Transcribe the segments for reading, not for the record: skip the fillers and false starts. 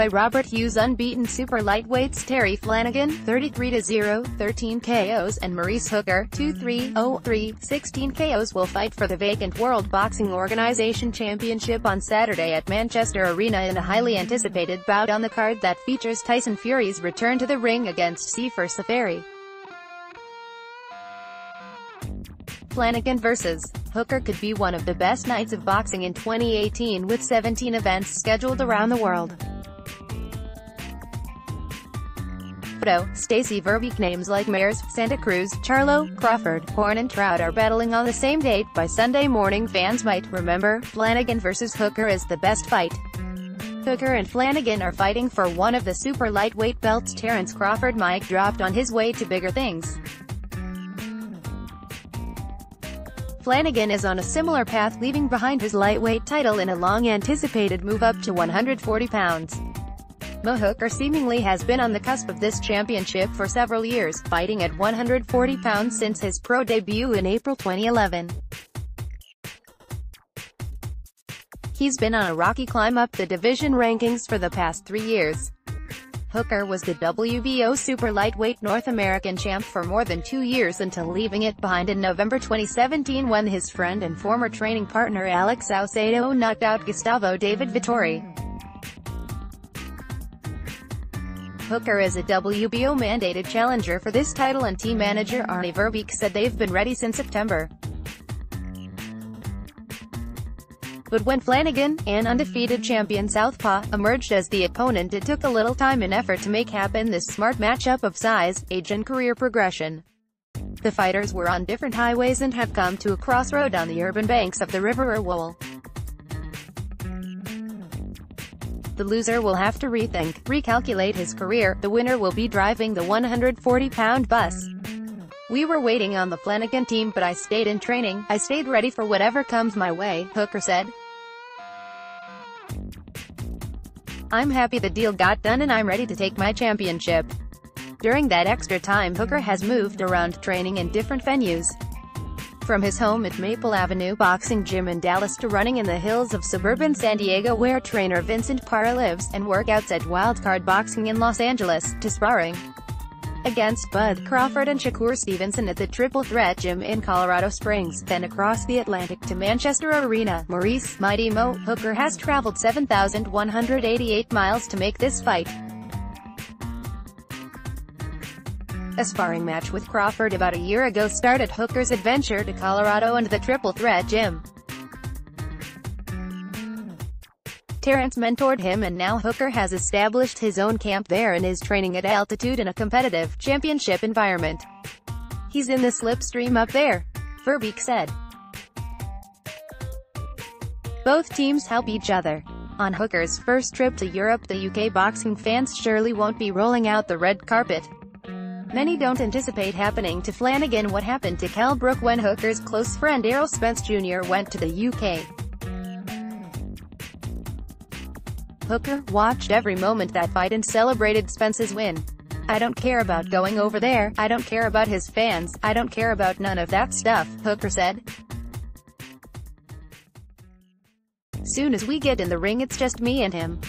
by Robert Hughes Unbeaten super lightweights Terry Flanagan, 33-0, 13 KOs, and Maurice Hooker, 2-3-0-3, 16 KOs will fight for the vacant World Boxing Organization Championship on Saturday at Manchester Arena in a highly anticipated bout on the card that features Tyson Fury's return to the ring against Sefer Seferi. Flanagan vs. Hooker could be one of the best nights of boxing in 2018 with 17 events scheduled around the world. Photo: Stacey Verbeek Names like Mares, Santa Cruz, Charlo, Crawford, Horn and Trout are battling on the same date. By Sunday morning fans might remember, Flanagan vs. Hooker is the best fight. Hooker and Flanagan are fighting for one of the super lightweight belts. Terrence Crawford mic dropped on his way to bigger things. Flanagan is on a similar path, leaving behind his lightweight title in a long-anticipated move up to 140 pounds. Hooker seemingly has been on the cusp of this championship for several years, fighting at 140 pounds since his pro debut in April 2011. He's been on a rocky climb up the division rankings for the past 3 years. Hooker was the WBO super lightweight North American champ for more than 2 years until leaving it behind in November 2017 when his friend and former training partner Alex Saucedo knocked out Gustavo David Vittori. Hooker is a WBO mandated challenger for this title, and team manager Arnie Verbeek said they've been ready since September. But when Flanagan, an undefeated champion southpaw, emerged as the opponent, it took a little time and effort to make happen this smart matchup of size, age and career progression. The fighters were on different highways and have come to a crossroad on the urban banks of the River Irwell. The loser will have to recalculate his career. The winner will be driving the 140-pound bus. We were waiting on the Flanagan team, but I stayed in training. I stayed ready for whatever comes my way, Hooker said. I'm happy the deal got done and I'm ready to take my championship. During that extra time, Hooker has moved around, training in different venues. From his home at Maple Avenue Boxing Gym in Dallas to running in the hills of suburban San Diego where trainer Vincent Parra lives, and workouts at Wildcard Boxing in Los Angeles, to sparring against Bud Crawford and Shakur Stevenson at the Triple Threat Gym in Colorado Springs, then across the Atlantic to Manchester Arena. Maurice "Mighty Mo" Hooker has traveled 7,188 miles to make this fight. A sparring match with Crawford about a year ago started Hooker's adventure to Colorado and the Triple Threat Gym. Terrence mentored him, and now Hooker has established his own camp there and is training at altitude in a competitive, championship environment. He's in the slipstream up there, Verbeek said. Both teams help each other. On Hooker's first trip to Europe, the UK boxing fans surely won't be rolling out the red carpet. Many don't anticipate happening to Flanagan what happened to Kell Brook when Hooker's close friend Errol Spence Jr. went to the UK. Hooker watched every moment that fight and celebrated Spence's win. I don't care about going over there, I don't care about his fans, I don't care about none of that stuff, Hooker said. Soon as we get in the ring it's just me and him.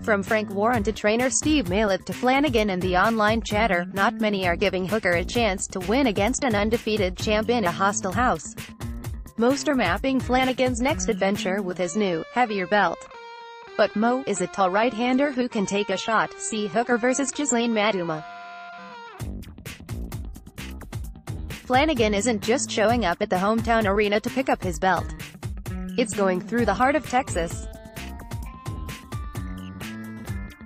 From Frank Warren to trainer Steve Malett to Flanagan and the online chatter, not many are giving Hooker a chance to win against an undefeated champ in a hostile house. Most are mapping Flanagan's next adventure with his new, heavier belt. But Mo is a tall right-hander who can take a shot. See Hooker vs. Ghislaine Maduma. Flanagan isn't just showing up at the hometown arena to pick up his belt. It's going through the heart of Texas.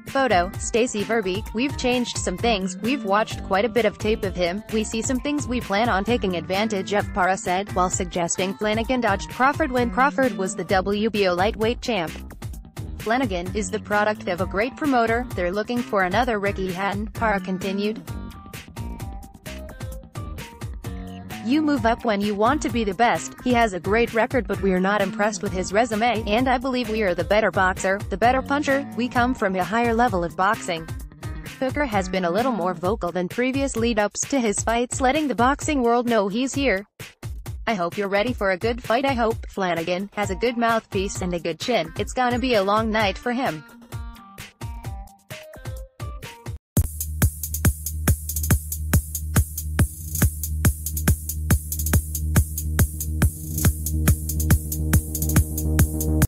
Photo: Stacey Verbeek. We've changed some things, we've watched quite a bit of tape of him, we see some things we plan on taking advantage of, Parra said, while suggesting Flanagan dodged Crawford when Crawford was the WBO lightweight champ. Flanagan is the product of a great promoter, they're looking for another Ricky Hatton, Parra continued. You move up when you want to be the best. He has a great record, but we're not impressed with his resume, and I believe we are the better boxer, the better puncher. We come from a higher level of boxing. Hooker has been a little more vocal than previous lead-ups to his fights, letting the boxing world know he's here. I hope you're ready for a good fight. I hope Flanagan has a good mouthpiece and a good chin. It's gonna be a long night for him.